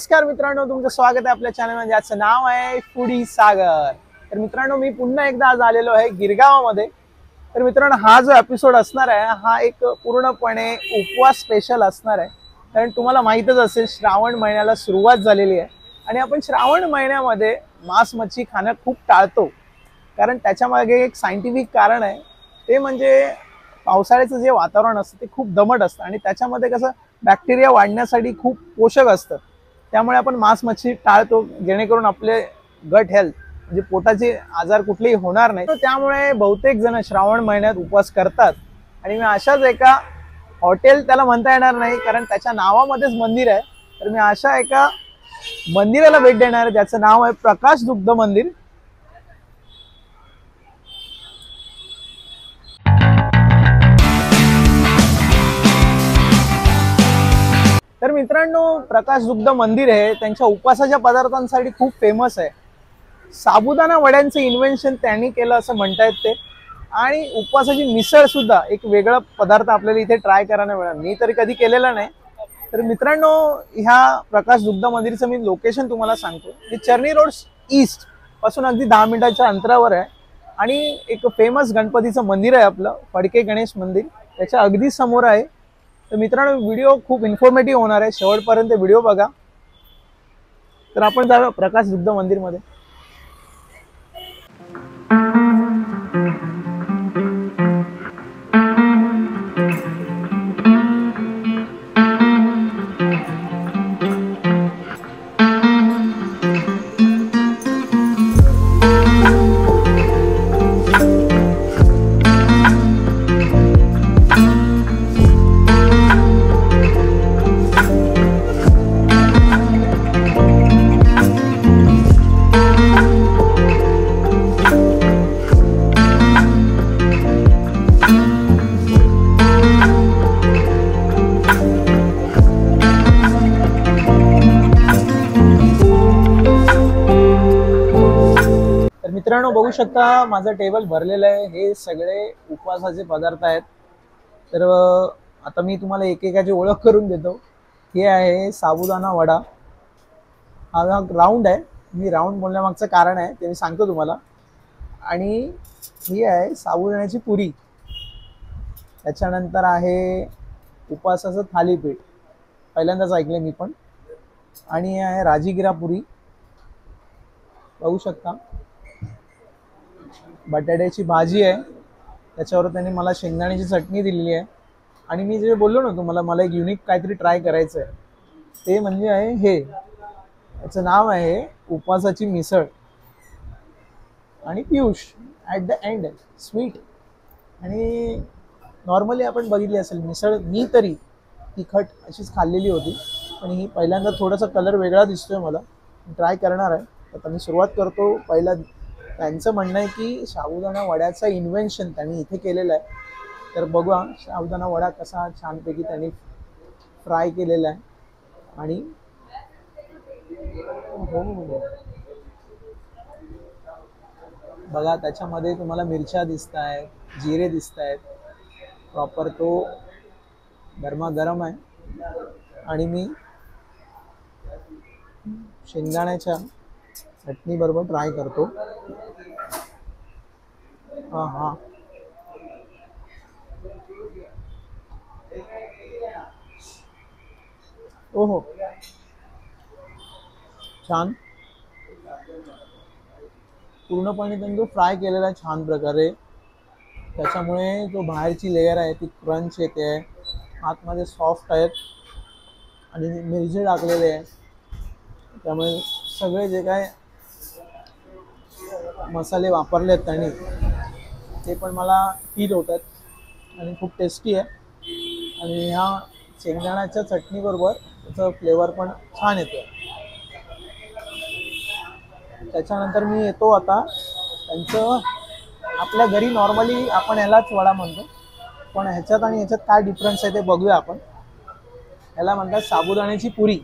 नमस्कार मित्रांनो, तुमचं स्वागत आहे आपल्या चॅनलमध्ये, ज्याचं नाव आहे फूडी सागर। तर मित्रांनो, मी पुन्हा एकदा आज आलेलो आहे गिरगावामध्ये। तर मित्रांनो, हा जो एपिसोड असणार आहे हा एक पूर्णपणे उपवास स्पेशल असणार आहे। कारण तुम्हाला माहीतच असेल, श्रावण महिन्याला सुरुवात झालेली आहे आणि आपण श्रावण महिन्यामध्ये मांस मच्छी खाणं खूप टाळतो। कारण त्याच्यामागे एक सायंटिफिक कारण आहे, ते म्हणजे पावसाळ्याचं जे वातावरण असतं ते खूप दमट असतं आणि त्याच्यामध्ये कसं बॅक्टेरिया वाढण्यासाठी खूप पोषक असतं। त्यामुळे आपण मांस मच्छी टाळतो, जेणेकरून आपले गट हेल्थ म्हणजे पोटाचे आजार कुठलेही होणार नाही। तर त्यामुळे बहुतेक जण श्रावण महिन्यात उपवास करतात आणि मी अशाच एका हॉटेल, त्याला म्हणता येणार नाही कारण त्याच्या नावामध्येच मंदिर आहे, तर मी अशा एका मंदिराला भेट देणार आहे ज्याचं नाव आहे प्रकाश दुग्ध मंदिर। तर मित्रांनो, प्रकाश दुग्ध मंदिर हे त्यांच्या उपवासाच्या पदार्थांसाठी खूप फेमस आहे। साबुदाणा वड्यांचं इन्व्हेन्शन त्यांनी केलं असं म्हणतायत ते, आणि उपवासाची मिसळ सुद्धा एक वेगळा पदार्थ आपल्याला इथे ट्राय करायला मिळाला। मी तरी कधी केलेला नाही। तर मित्रांनो, ह्या प्रकाश दुग्ध मंदिरचं मी लोकेशन तुम्हाला सांगतो। हे चर्नी रोड ईस्ट पासून अगदी 10 मिनिटाच्या अंतरावर आहे आणि एक फेमस गणपतीचं मंदिर आहे आपलं, फडके गणेश मंदिर, त्याच्या अगदी समोर आहे। तर मित्रांनो, व्हिडिओ खूप इन्फॉर्मेटिव्ह होणार आहे, शेवटपर्यंत व्हिडिओ बघा। तर आपण जाऊया प्रकाश दुग्ध मंदिर मध्ये। मित्रांनो, बघू शकता माझं टेबल भरलेलं आहे, हे सगळे उपवासाचे पदार्थ आहेत। तर आता मी तुम्हाला एकेकाची ओळख करून देतो। हे आहे साबुदाणा वडा, हा राऊंड आहे, मी राऊंड बोलण्यामागचं कारण आहे ते मी सांगतो तुम्हाला। आणि ही आहे साबुदाण्याची पुरी, त्याच्यानंतर आहे उपवासाचं थालीपीठ, पहिल्यांदाच ऐकले मी पण। आणि आहे राजगिरा पुरी, बघू शकता। बटाट्याची भाजी आहे, त्याच्यावर त्यांनी मला शेंगदाण्याची चटणी दिलेली आहे। आणि मी जे बोललो ना तुम्हाला, मला एक युनिक काहीतरी ट्राय करायचं आहे, ते म्हणजे आहे हे, याचं नाव आहे उपवासाची मिसळ। आणि Piyush at the end sweet. आणि नॉर्मली आपण बघितली असेल मिसळ, मी तरी तिखट अशीच खाल्लेली होती, पण ही पहिल्यांदा थोडासा कलर वेगळा दिसतोय मला, ट्राय करणार आहे। आता मी सुरुवात करतो। पहिला त्यांचं म्हणणं आहे की साबुदाणा वड्याचं इन्व्हेन्शन त्यांनी इथे केलेलं आहे, तर बघा साबुदाणा वडा कसा छानपैकी त्यांनी फ्राय केलेला आहे। आणि हो, बघा त्याच्यामध्ये तुम्हाला मिरच्या दिसत आहेत, जिरे दिसत आहेत, प्रॉपर तो गरमागरम आहे। आणि मी शेंगदाण्याच्या चटणी बरोबर ट्राय करतो। हा हा, ओहो, छान, पूर्णपणे त्यांनी तो फ्राय केलेला आहे छान प्रकारे, त्याच्यामुळे जो बाहेरची लेयर आहे ती क्रंच येते आहे, आतमध्ये सॉफ्ट आहेत आणि मिरची टाकलेले आहे, त्यामुळे सगळे जे काय मसाले वापरले आहेत त्यांनी ते पण मला फील होतात आणि खूप टेस्टी आहे। आणि ह्या शेंगदाण्याच्या चटणीबरोबर त्याचा फ्लेवर पण छान येतो। त्याच्यानंतर मी येतो आता त्यांचं, आपल्या घरी नॉर्मली आपण ह्यालाच वडा म्हणतो, पण ह्याच्यात आणि ह्याच्यात काय डिफरन्स आहे ते बघूया आपण। ह्याला म्हणतात साबुदाण्याची पुरी,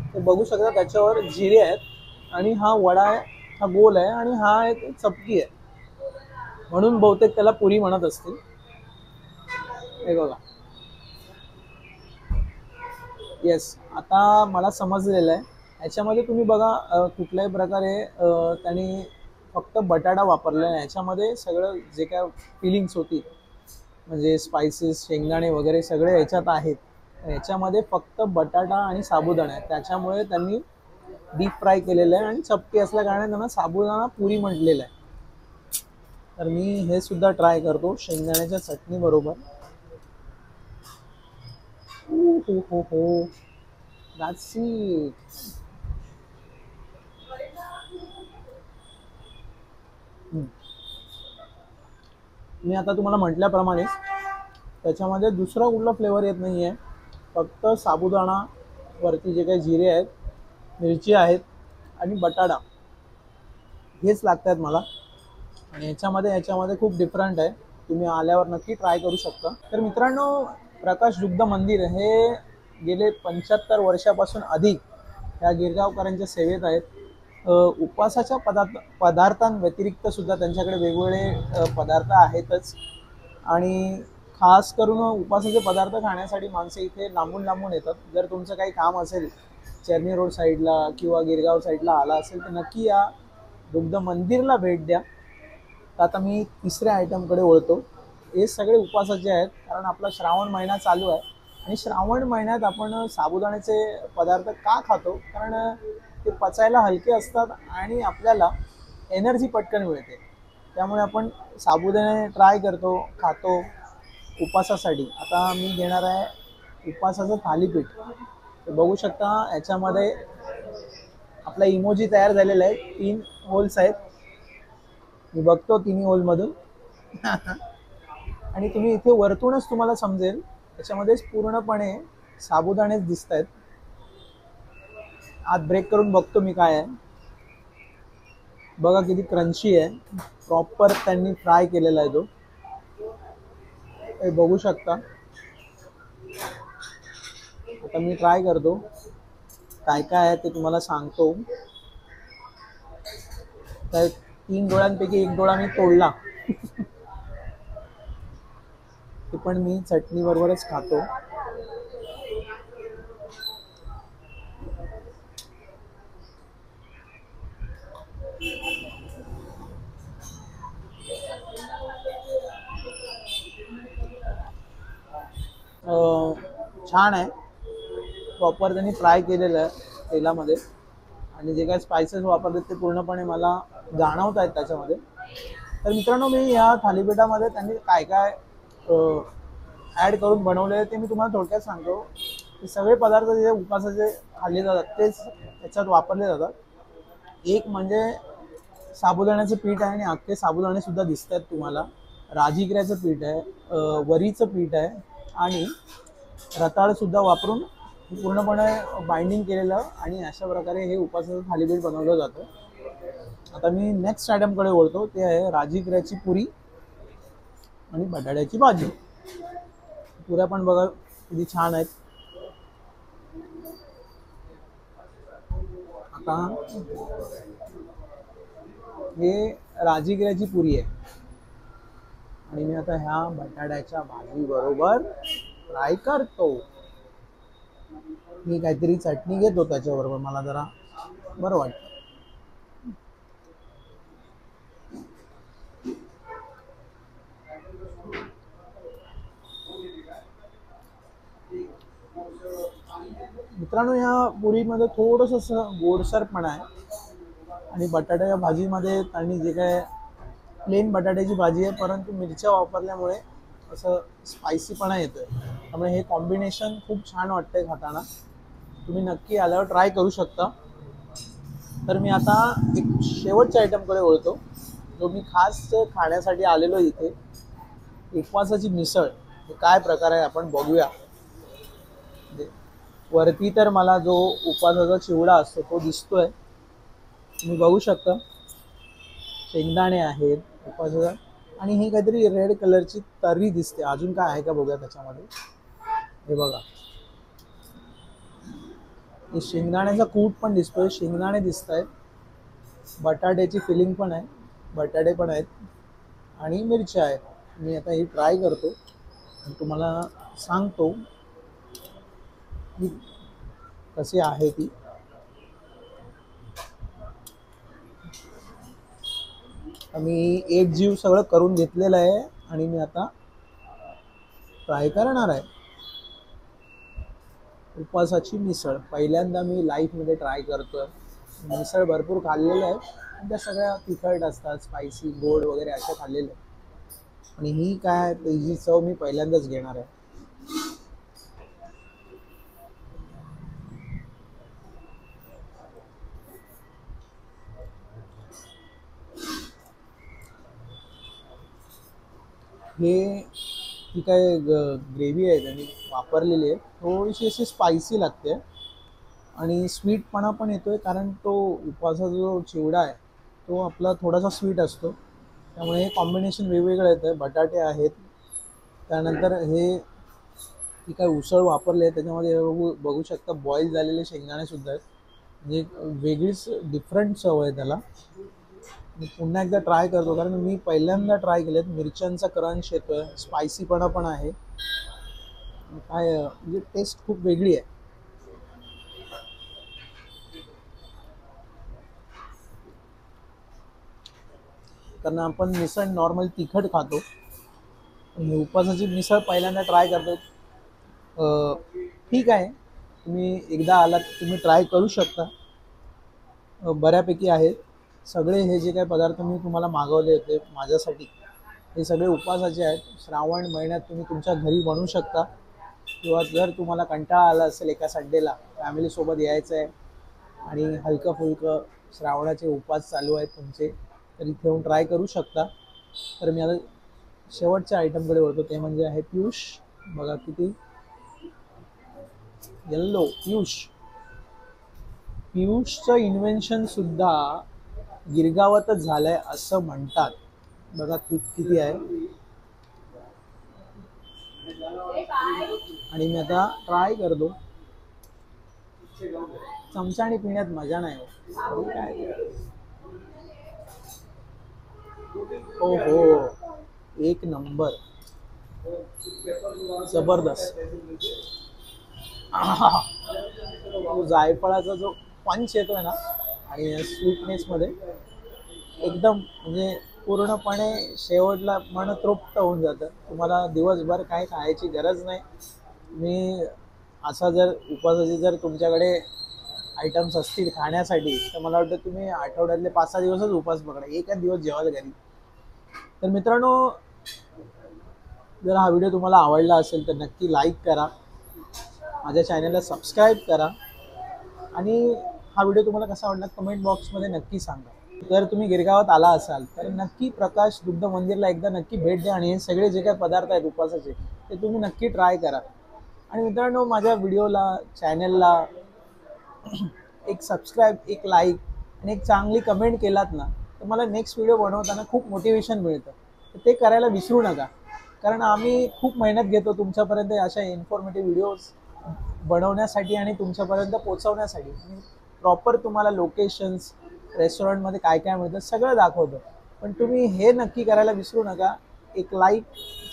ते बघू शकता त्याच्यावर जिरे आहेत आणि हा वडा आहे, हा गोल आहे आणि हा एक चपटी आहे, म्हणून बहुतेक त्याला पुरी म्हणत असतील। हे बघा, येस, आता मला समजलेलं आहे. याच्यामध्ये तुम्ही बघा कुठल्याही प्रकारे त्यांनी फक्त बटाटा वापरलेला आहे. याच्यामध्ये सगळं जे काय फिलिंग्स होती म्हणजे स्पायसेस, शेंगदाणे वगैरे सगळे याच्यात आहेत. याच्यामध्ये फक्त बटाटा आणि साबुदाणा आहे. त्याच्यामुळे त्यांनी डीप फ्राय केलेलं आहे आणि चपटी असल्या कारणाने त्यांना साबुदाणा पुरी म्हटलेलं आहे. तर मी हे सुद्धा ट्राय करतो शेंगदाण्याच्या चटणी बरोबर. हो हो हो, दॅट्स इट. मी आता तुम्हाला म्हटल्याप्रमाणे त्याच्यामध्ये दुसरा कुठला फ्लेवर येत नाही आहे. फक्त साबुदाणा, वरती जे काही जिरे आहेत, मिरची आहेत आणि बटाटा हेच लागतात मला. आणि याच्यामध्ये खूप डिफरंट आहे. तुम्ही आल्यावर नक्की ट्राय करू शकता. तर मित्रांनो, प्रकाश दुग्ध मंदिर हे गेले 75 वर्षापासून अधिक या गिरगावकरांच्या सेवेत आहेत. उपवासाच्या पदार्थांव्यतिरिक्त सुद्धा त्यांच्याकडे वेगवेगळे पदार्थ आहेतच. आणि खास करून उपवासाचे पदार्थ खाण्यासाठी माणसं इथे लांबून लांबून येतात. जर तुमचं काही काम असेल चेरनी रोड साईडला किंवा गिरगाव साईडला आला असेल तर नक्की या दुग्ध मंदिरला भेट द्या. तर आता मी तिसऱ्या आयटमकडे वळतो. हे सगळे उपवासाचे आहेत कारण आपला श्रावण महिना चालू आहे. आणि श्रावण महिन्यात आपण साबुदाण्याचे पदार्थ का खातो? कारण ते पचायला हलके असतात आणि आपल्याला एनर्जी पटकन मिळते. त्यामुळे आपण साबुदाणे ट्राय करतो, खातो उपवासासाठी. आता मी घेणार आहे उपवासाचं थालीपीठ. तर बघू शकता याच्यामध्ये आपला इमोजी तयार झालेला आहे. 3 होल्स आहेत. मी बघतो तिन्ही होलमधून. आणि तुम्ही इथे वरतूनच तुम्हाला समजेल त्याच्यामध्येच पूर्णपणे साबुदाणेच दिसत आहेत. आत ब्रेक करून बघतो मी काय आहे. बघा किती क्रंची आहे. प्रॉपर त्यांनी फ्राय केलेला आहे तो. हे बघू शकता. आता मी ट्राय करतो काय काय आहे ते तुम्हाला सांगतो. तर 3 डोळ्यांपैकी 1 डोळा मी तोडला. ते पण मी चटणी बरोबरच खातो. छान आहे. प्रॉपर त्यांनी फ्राय केलेलं आहे तेलामध्ये. आणि जे काही स्पायसेस वापरतात ते पूर्णपणे मला जाणवत आहेत त्याच्यामध्ये. तर मित्रांनो, मी या थालीपीठामध्ये त्यांनी काय काय ॲड करून बनवले ते मी तुम्हाला थोडक्यात सांगतो. हे सगळे पदार्थ जे उपवासाचे खाल्ले जातात तेच त्याच्यात वापरले जातात. एक म्हणजे साबुदाण्याचं पीठ आहे आणि अख्खे साबुदाणे सुद्धा दिसत आहेत तुम्हाला. राजगिऱ्याचं पीठ आहे, वरीचं पीठ आहे आणि रताळ सुद्धा वापरून पूर्णपणे बाइंडिंग केलेलं. आणि अशा प्रकारे हे उपवासाचं थालीपीठ बनवलं जातं. आता मी नेक्स्ट आयटमकडे वळतो. ते आहे राजगिऱ्याची पुरी आणि बटाट्याची भाजी. पुऱ्या पण बघा किती छान आहेत. आता हे राजगिऱ्याची पुरी आहे आणि मी आता ह्या बटाट्याच्या भाजी बरोबर फ्राय करतो. मी काहीतरी चटणी घेतो त्याच्याबरोबर, मला जरा बरं वाटतं. मित्रांनो, या पुरीमध्ये थोडंसं असं गोडसरपणा आहे. आणि बटाट्याच्या भाजीमध्ये त्यांनी जे काय प्लेन बटाट्याची भाजी आहे परंतु मिरच्या वापरल्यामुळे असं स्पायसीपणा येतोय. त्यामुळे हे कॉम्बिनेशन खूप छान वाटतंय खाताना. तुम्ही नक्की आल्यावर ट्राय करू शकता. तर मी आता एक शेवटच्या आयटमकडे वळतो जो मी खास खाण्यासाठी आलेलो इथे. उपवासाची मिसळ. हे काय प्रकार आहे आपण बघूया. वरती तर मला जो उपवासाचा चिवडा असतो तो दिसतोय, तुम्ही बघू शकता. शेंगदाणे आहेत उपवासाचा आणि ही काहीतरी रेड कलरची तर्री दिसते. अजून काय आहे का बघूया त्याच्यामध्ये. हे बघा, हे शेंगदाण्याचा कूट पण दिसतोय, शेंगदाणे दिसत आहेत, बटाट्याची फिलिंग पण आहे, बटाटे पण आहेत आणि मिरच्या आहेत. मी आता ही ट्राय करतो आणि तुम्हाला सांगतो की कशी आहे ती. मी एक जीव सगळं करून घेतलेलं आहे आणि मी आता ट्राय करणार आहे. उपवासाची मिसळ पहिल्यांदा मी लाईफमध्ये ट्राय करतोय. मिसळ भरपूर खाल्लेल्या आहेत, त्या सगळ्या तिखट असतात, स्पायसी गोड वगैरे अशा खाल्लेल्या आहेत. आणि ही काय ही चव मी पहिल्यांदाच घेणार आहे. हे ही काय ग्रेव्ही आहे त्यांनी वापरलेली आहे, थोडीशी अशी स्पायसी लागते आणि स्वीटपणा पण येतोय, कारण तो उपवासाचा जो चिवडा आहे तो आपला थोडासा स्वीट असतो, त्यामुळे हे कॉम्बिनेशन वेगवेगळं येतं. बटाटे आहेत, त्यानंतर हे ती काय उसळ वापरली आहे, त्याच्यामध्ये बघू शकता बॉईल झालेले शेंगदाणे सुद्धा आहेत. म्हणजे वेगळीच डिफरंट चव आहे त्याला. मी पुन्हा एकदा ट्राय करतो, कारण मी पहिल्यांदा ट्राय केलेत. मिरच्यांचा क्रंच येतोय, स्पायसीपणा पण आहे, काय म्हणजे टेस्ट खूप वेगळी आहे. कारण आपण मिसळ नॉर्मल तिखट खातो, उपवासाची मिसळ पहिल्यांदा ट्राय करतो. ठीक आहे, तुम्ही एकदा आलात तुम्ही ट्राय करू शकता. बऱ्यापैकी आहेत सगळे. हे जे काही पदार्थ मी तुम्हाला मागवले होते माझ्यासाठी, हे सगळे उपवासाचे आहेत. श्रावण महिन्यात तुम्ही तुमच्या घरी बनवू शकता, किंवा जर तुम्हाला कंटाळा आला असेल एका संडेला फॅमिलीसोबत यायचं आहे आणि हलकं फुलकं श्रावणाचे उपवास चालू आहेत तुमचे, तर इथे येऊन ट्राय करू शकता. तर मी आता शेवटच्या आयटमकडे वळतो, ते म्हणजे आहे पियुष. बघा किती येल्लो पियुष. पियुषचं इन्व्हेन्शन सुद्धा गिरगावातच झालंय असं म्हणतात. बघा किती आहे. आणि मी आता ट्राय करतो. चमच्याने पिण्यात मजा नाही हो. हो हो, एक नंबर, जबरदस्त. जायफळाचा जो पंच येतोय ना, आणि स्वीटनेस मध्ये एकदम म्हणजे पूर्णपणे शेवटला मन तृप्त होऊन जातं. तुम्हाला दिवसभर काय खायची गरज नाही. मी असा जर उपवासाचे जर तुमच्याकडे आयटम्स असतील खाण्यासाठी, तर मला वाटतं तुम्ही आठवड्यातले 5-6 दिवसच उपवास पकडा, एकाच दिवस जेवाल घरी. तर मित्रांनो, जर हा व्हिडिओ तुम्हाला आवडला असेल तर नक्की लाईक करा, माझ्या चॅनलला सबस्क्राईब करा, आणि हा व्हिडिओ तुम्हाला कसा वाटला कमेंट बॉक्समध्ये नक्की सांगा. जर तुम्ही गिरगावात आला असाल तर नक्की प्रकाश दुग्ध मंदिरला एकदा नक्की भेट द्या, आणि हे सगळे जे काही पदार्थ आहेत उपवासाचे ते तुम्ही नक्की ट्राय करा. आणि मित्रांनो, माझ्या व्हिडिओला चॅनलला एक सबस्क्राईब, एक लाईक आणि एक चांगली कमेंट केलात ना, तर मला नेक्स्ट व्हिडिओ बनवताना खूप मोटिवेशन मिळतं. तर ते करायला विसरू नका, कारण आम्ही खूप मेहनत घेतो तुमच्यापर्यंत अशा इन्फॉर्मेटिव्ह व्हिडिओज बनवण्यासाठी आणि तुमच्यापर्यंत पोहोचवण्यासाठी. प्रॉपर तुम्हाला लोकेशन्स, रेस्टॉरंटमध्ये काय काय मिळतं सगळं दाखवतो. पण तुम्ही हे नक्की करायला विसरू नका, एक लाईक,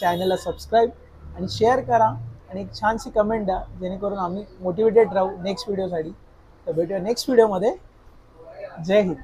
चॅनलला सबस्क्राईब आणि शेअर करा, आणि एक छानशी कमेंट द्या, जेणेकरून आम्ही मोटिवेटेड राहू नेक्स्ट व्हिडिओसाठी. तर भेटूया नेक्स्ट व्हिडिओमध्ये. जय हिंद.